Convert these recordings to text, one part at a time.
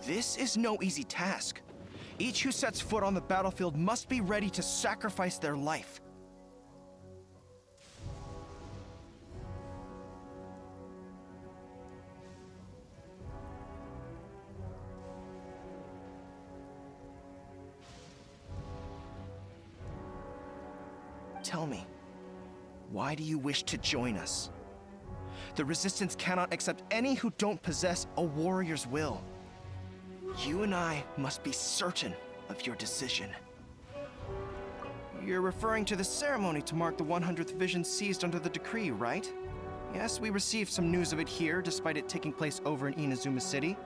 This is no easy task. Each who sets foot on the battlefield must be ready to sacrifice their life. Tell me, why do you wish to join us? The Resistance cannot accept any who don't possess a warrior's will. You and I must be certain of your decision. You're referring to the ceremony to mark the 100th vision seized under the decree, right? Yes, we received some news of it here, despite it taking place over in Inazuma City.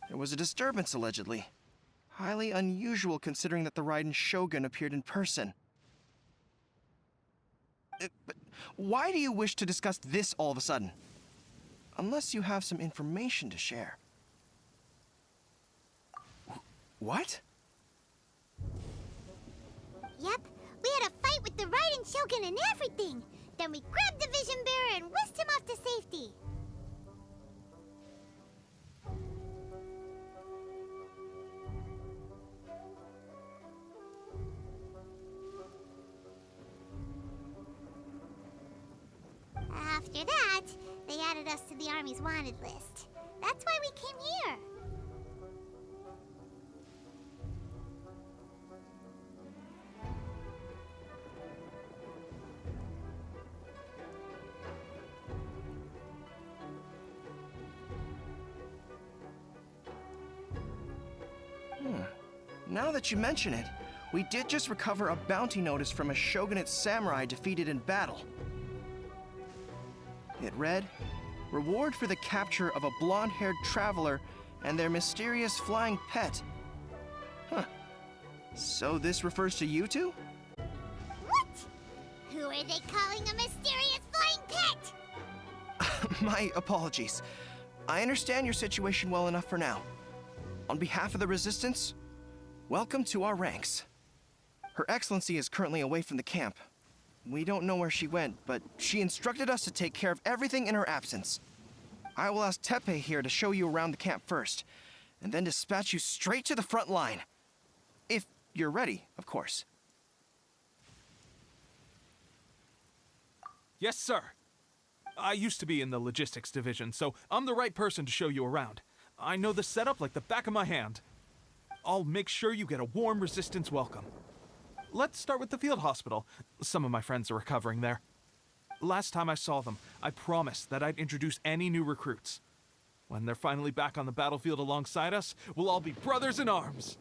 There was a disturbance, allegedly. Highly unusual considering that the Raiden Shogun appeared in person. But why do you wish to discuss this all of a sudden? Unless you have some information to share. What? Yep, we had a fight with the Raiden Shogun and everything. Then we grabbed the Vision Bearer and whisked him off to safety. After that, they added us to the Army's wanted list. That's why we came here. Now that you mention it, we did just recover a bounty notice from a shogunate samurai defeated in battle. It read, "Reward for the capture of a blonde-haired traveler and their mysterious flying pet." Huh. So this refers to you two? What? Who are they calling a mysterious flying pet? My apologies. I understand your situation well enough for now. On behalf of the Resistance, welcome to our ranks. Her Excellency is currently away from the camp. We don't know where she went, but she instructed us to take care of everything in her absence. I will ask Teppei here to show you around the camp first, and then dispatch you straight to the front line. If you're ready, of course. Yes, sir. I used to be in the logistics division, so I'm the right person to show you around. I know the setup like the back of my hand. I'll make sure you get a warm Resistance welcome. Let's start with the field hospital. Some of my friends are recovering there. Last time I saw them, I promised that I'd introduce any new recruits. When they're finally back on the battlefield alongside us, we'll all be brothers in arms.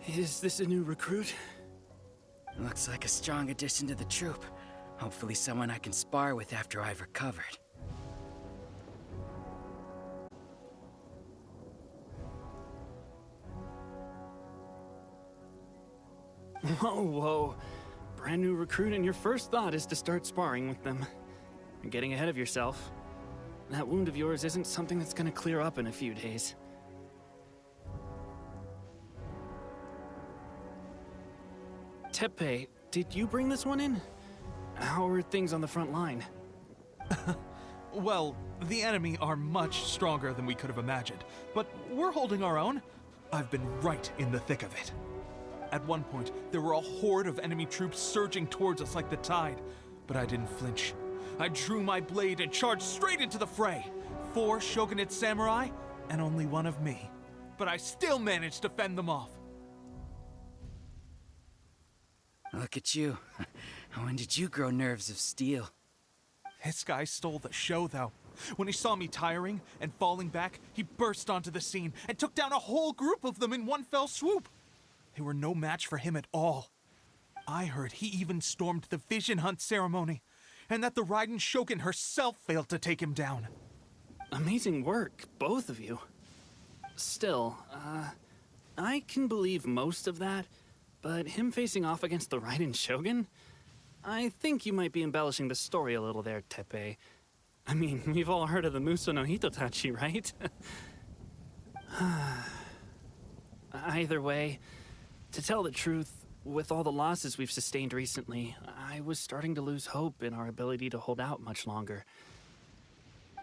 Is this a new recruit? Looks like a strong addition to the troop. Hopefully someone I can spar with after I've recovered. Whoa. Brand new recruit and your first thought is to start sparring with them. You're getting ahead of yourself. That wound of yours isn't something that's gonna clear up in a few days. Teppei, did you bring this one in? How are things on the front line? Well, the enemy are much stronger than we could have imagined, but we're holding our own. I've been right in the thick of it. At one point, there were a horde of enemy troops surging towards us like the tide, but I didn't flinch. I drew my blade and charged straight into the fray. 4 shogunate samurai, and only 1 of me. But I still managed to fend them off. Look at you. When did you grow nerves of steel? This guy stole the show, though. When he saw me tiring and falling back, he burst onto the scene and took down a whole group of them in one fell swoop. They were no match for him at all. I heard he even stormed the vision hunt ceremony, and that the Raiden Shogun herself failed to take him down. Amazing work, both of you. Still, I can believe most of that, but him facing off against the Raiden Shogun? I think you might be embellishing the story a little there, Teppei. I mean, we've all heard of the Muso no Hitotachi, right? Either way, to tell the truth, with all the losses we've sustained recently, I was starting to lose hope in our ability to hold out much longer.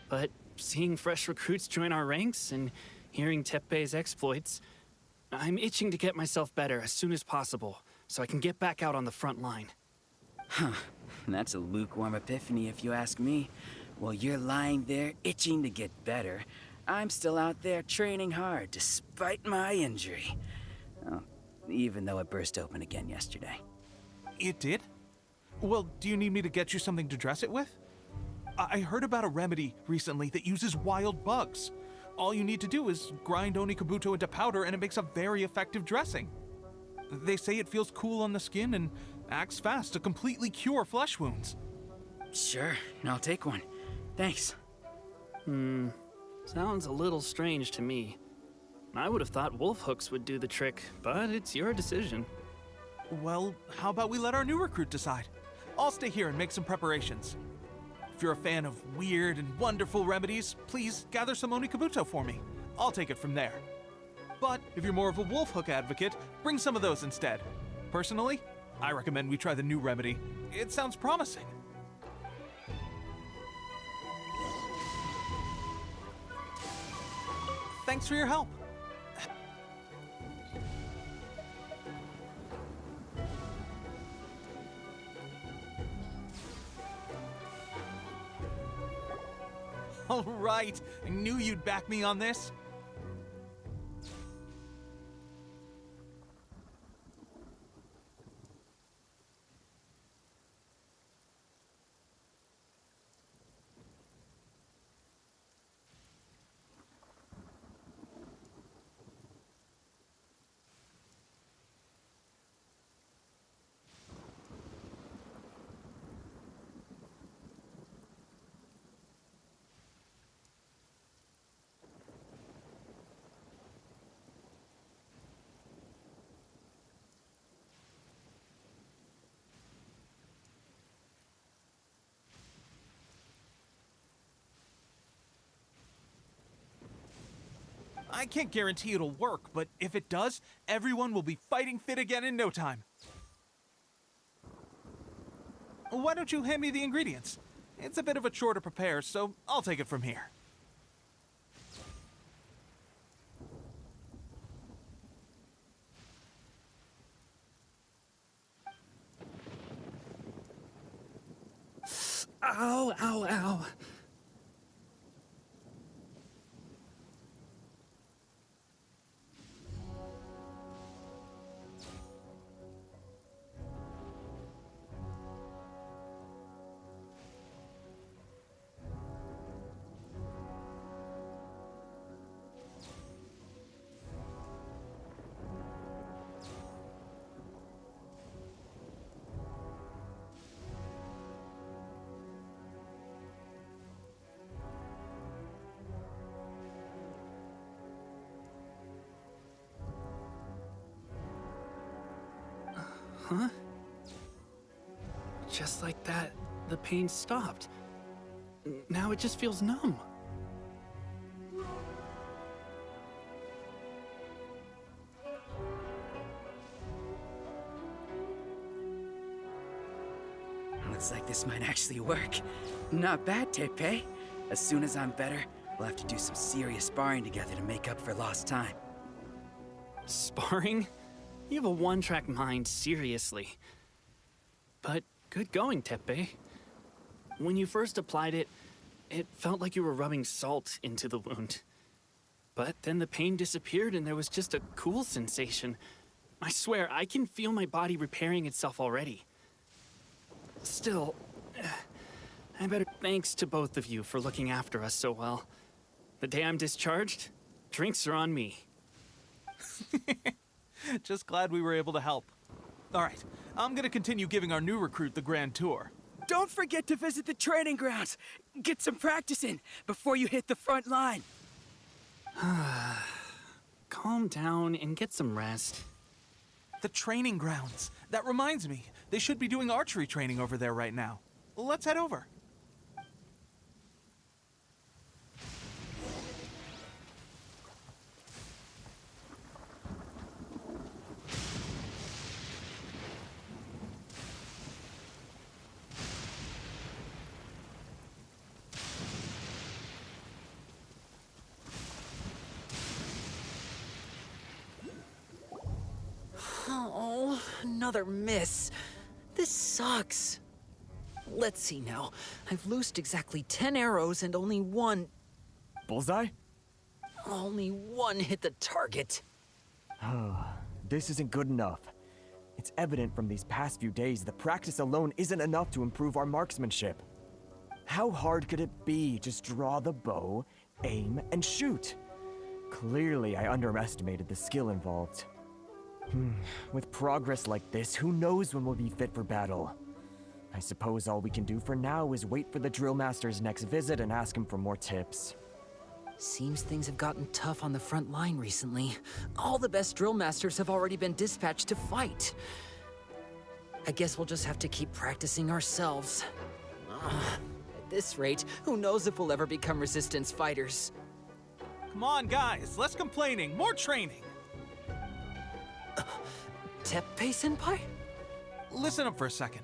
But seeing fresh recruits join our ranks and hearing Teppei's exploits, I'm itching to get myself better as soon as possible so I can get back out on the front line. Huh. That's a lukewarm epiphany if you ask me. While you're lying there itching to get better, I'm still out there training hard despite my injury. Oh, even though it burst open again yesterday. It did? Well, do you need me to get you something to dress it with? I heard about a remedy recently that uses wild bugs. All you need to do is grind Onikabuto into powder and it makes a very effective dressing. They say it feels cool on the skin and acts fast to completely cure flesh wounds. Sure, I'll take one. Thanks. Sounds a little strange to me. I would have thought wolf hooks would do the trick, but it's your decision. Well, how about we let our new recruit decide? I'll stay here and make some preparations. If you're a fan of weird and wonderful remedies, please gather some Onikabuto for me. I'll take it from there. But if you're more of a wolf hook advocate, bring some of those instead. Personally, I recommend we try the new remedy. It sounds promising. Thanks for your help. All right, I knew you'd back me on this. I can't guarantee it'll work, but if it does, everyone will be fighting fit again in no time. Why don't you hand me the ingredients? It's a bit of a chore to prepare, so I'll take it from here. Ow, ow, ow. Huh? Just like that, the pain stopped. Now it just feels numb. Looks like this might actually work. Not bad, Tepe. As soon as I'm better, we'll have to do some serious sparring together to make up for lost time. Sparring? You have a one-track mind, seriously. But good going, Tepe. When you first applied it, it felt like you were rubbing salt into the wound. But then the pain disappeared and there was just a cool sensation. I swear, I can feel my body repairing itself already. Still, I better thanks to both of you for looking after us so well. The day I'm discharged, drinks are on me. Just glad we were able to help. All right, I'm gonna continue giving our new recruit the grand tour. Don't forget to visit the training grounds. Get some practice in before you hit the front line. Calm down and get some rest. The training grounds. That reminds me, they should be doing archery training over there right now. Let's head over. Oh, another miss. This sucks. Let's see now. I've loosed exactly 10 arrows and only one Bullseye? hit the target. This isn't good enough. It's evident from these past few days that practice alone isn't enough to improve our marksmanship. How hard could it be? Just draw the bow, aim, and shoot. Clearly, I underestimated the skill involved. With progress like this, who knows when we'll be fit for battle? I suppose all we can do for now is wait for the drill master's next visit and ask him for more tips. Seems things have gotten tough on the front line recently. All the best drill masters have already been dispatched to fight. I guess we'll just have to keep practicing ourselves. At this rate, who knows if we'll ever become resistance fighters. Come on, guys, less complaining, more training. Teppei-senpai? Listen up for a second.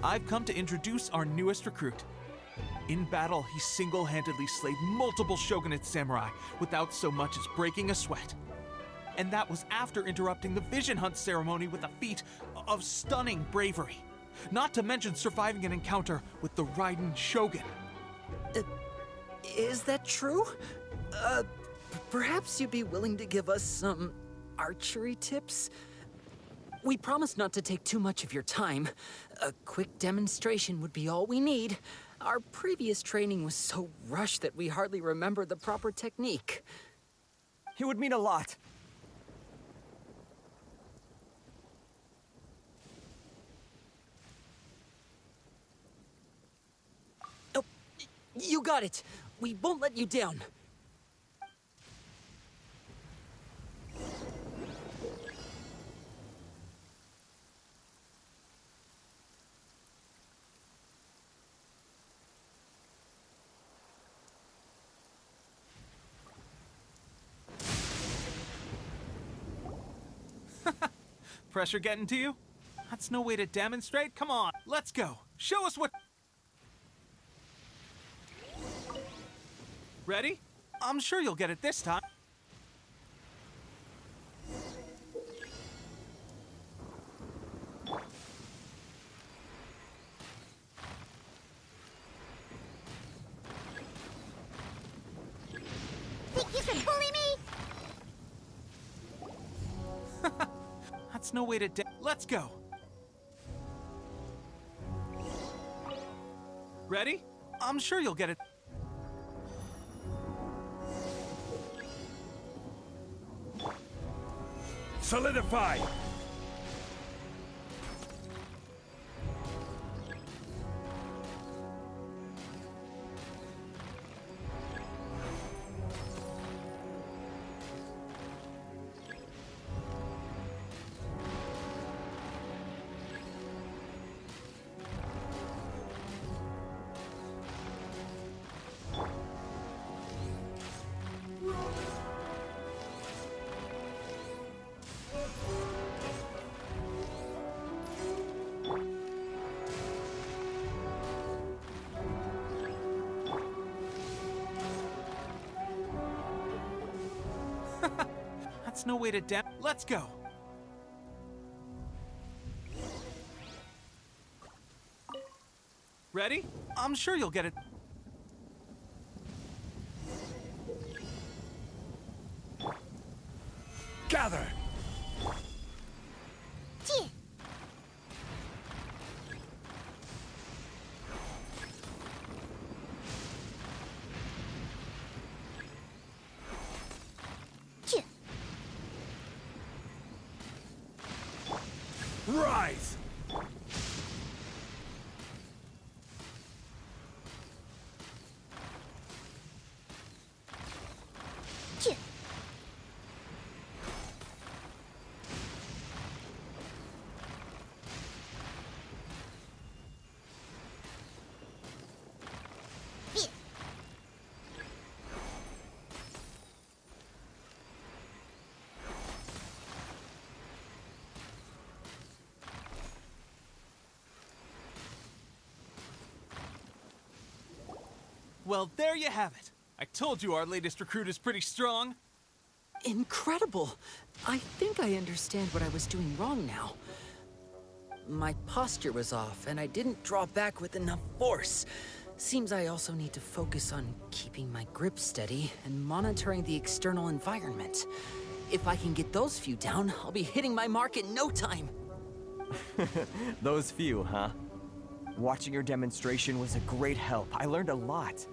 I've come to introduce our newest recruit. In battle, he single-handedly slayed multiple shogunate samurai without so much as breaking a sweat. And that was after interrupting the vision hunt ceremony with a feat of stunning bravery. Not to mention surviving an encounter with the Raiden Shogun. Is that true? Perhaps you'd be willing to give us some archery tips? We promise not to take too much of your time. A quick demonstration would be all we need. Our previous training was so rushed that we hardly remember the proper technique. It would mean a lot. Oh, you got it. We won't let you down. Pressure getting to you? That's no way to demonstrate. Come on, let's go. Show us what... Ready? I'm sure you'll get it this time. Think you can bully me? That's no way to Let's go. Ready? I'm sure you'll get it. Solidify! no way to Let's go! Ready? I'm sure you'll get it. Gather! Gee. Gee. Rise! Gee. Gee. Well, there you have it. I told you our latest recruit is pretty strong. Incredible! I think I understand what I was doing wrong now. My posture was off, and I didn't draw back with enough force. Seems I also need to focus on keeping my grip steady and monitoring the external environment. If I can get those few down, I'll be hitting my mark in no time. Those few, huh? Watching your demonstration was a great help. I learned a lot.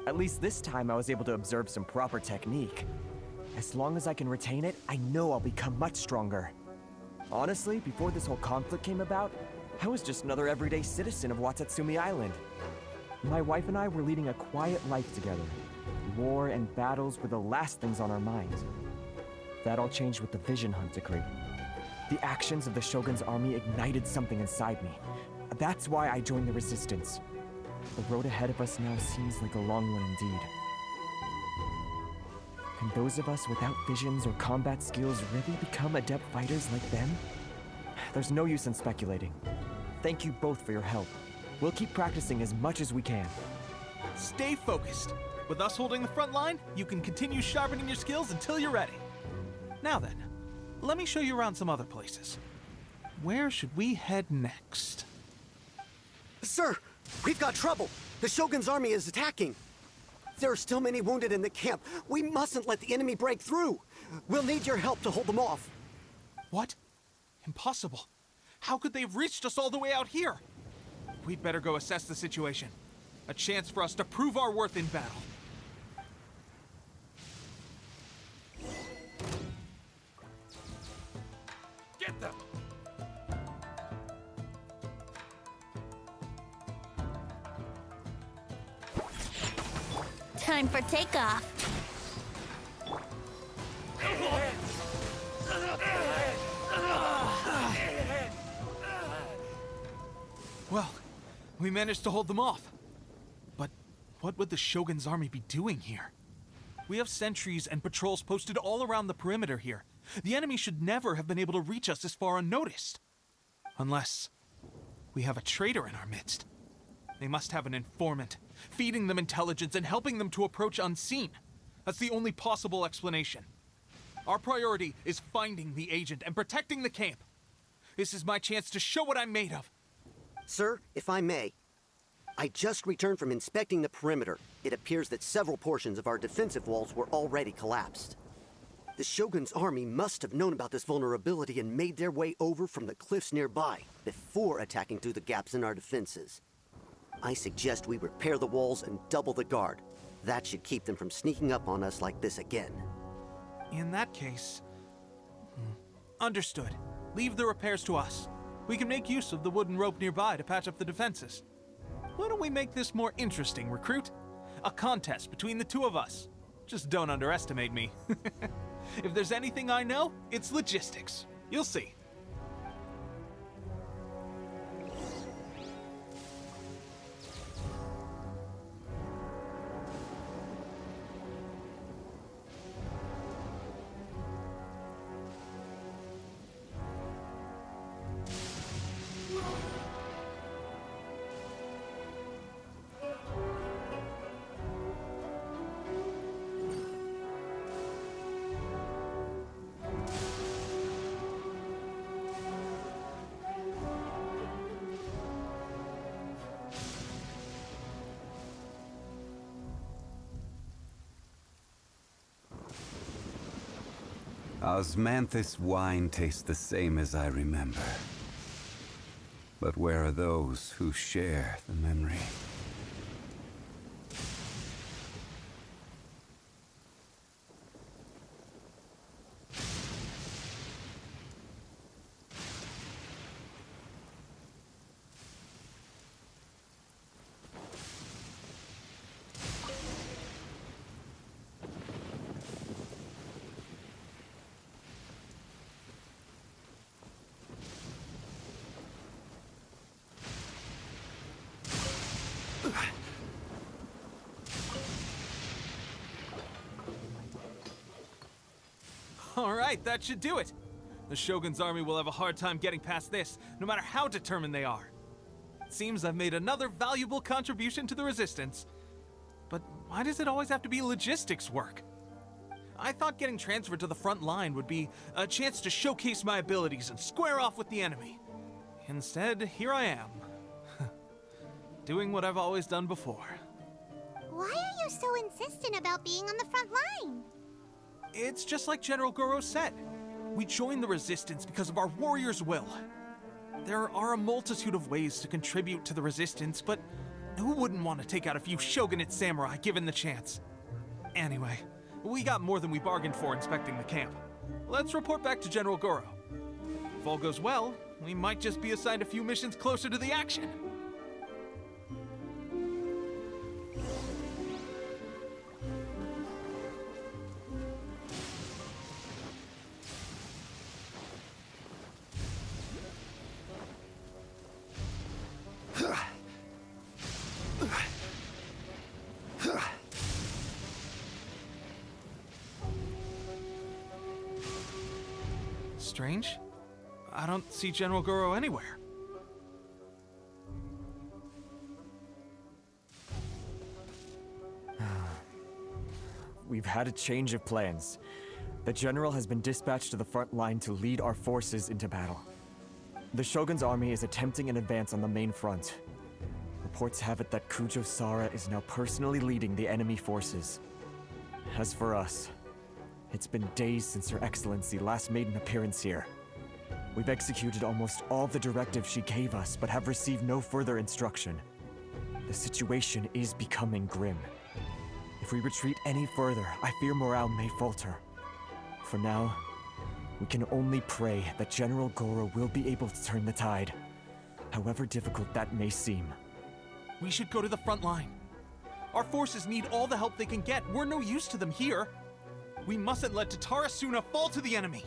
At least this time I was able to observe some proper technique. As long as I can retain it, I know I'll become much stronger. Honestly, before this whole conflict came about, I was just another everyday citizen of Watatsumi Island. My wife and I were leading a quiet life together. War and battles were the last things on our minds. That all changed with the Vision Hunt decree. The actions of the Shogun's army ignited something inside me. That's why I joined the Resistance. The road ahead of us now seems like a long one indeed. Can those of us without visions or combat skills really become adept fighters like them? There's no use in speculating. Thank you both for your help. We'll keep practicing as much as we can. Stay focused. With us holding the front line, you can continue sharpening your skills until you're ready. Now then, let me show you around some other places. Where should we head next? Sir, we've got trouble. The Shogun's army is attacking. There are still many wounded in the camp. We mustn't let the enemy break through. We'll need your help to hold them off. What? Impossible. How could they have reached us all the way out here? We'd better go assess the situation. A chance for us to prove our worth in battle. Get them! Time for takeoff. Well, we managed to hold them off. But what would the Shogun's army be doing here? We have sentries and patrols posted all around the perimeter here. The enemy should never have been able to reach us this far unnoticed. Unless we have a traitor in our midst. They must have an informant, feeding them intelligence and helping them to approach unseen. That's the only possible explanation. Our priority is finding the agent and protecting the camp. This is my chance to show what I'm made of. Sir, if I may, I just returned from inspecting the perimeter. It appears that several portions of our defensive walls were already collapsed. The Shogun's army must have known about this vulnerability and made their way over from the cliffs nearby before attacking through the gaps in our defenses. I suggest we repair the walls and double the guard. That should keep them from sneaking up on us like this again. In that case... Understood. Leave the repairs to us. We can make use of the wooden rope nearby to patch up the defenses. Why don't we make this more interesting, recruit? A contest between the two of us. Just don't underestimate me. If there's anything I know, it's logistics. You'll see. Osmanthus wine tastes the same as I remember. But where are those who share the memory? All right, that should do it. The Shogun's army will have a hard time getting past this, no matter how determined they are. It seems I've made another valuable contribution to the Resistance. But why does it always have to be logistics work? I thought getting transferred to the front line would be a chance to showcase my abilities and square off with the enemy. Instead, here I am. Doing what I've always done before. Why are you so insistent about being on the front line? It's just like General Goro said. We joined the Resistance because of our warriors' will. There are a multitude of ways to contribute to the Resistance, but who wouldn't want to take out a few shogunate samurai given the chance? Anyway, we got more than we bargained for inspecting the camp. Let's report back to General Goro. If all goes well, we might just be assigned a few missions closer to the action. Strange. I don't see General Goro anywhere. We've had a change of plans. The general has been dispatched to the front line to lead our forces into battle. The Shogun's army is attempting an advance on the main front. Reports have it that Kujo Sara is now personally leading the enemy forces. As for us, it's been days since Her Excellency last made an appearance here. We've executed almost all the directives she gave us, but have received no further instruction. The situation is becoming grim. If we retreat any further, I fear morale may falter. For now, we can only pray that General Goro will be able to turn the tide, however difficult that may seem. We should go to the front line. Our forces need all the help they can get. We're no use to them here. We mustn't let Tatarasuna fall to the enemy.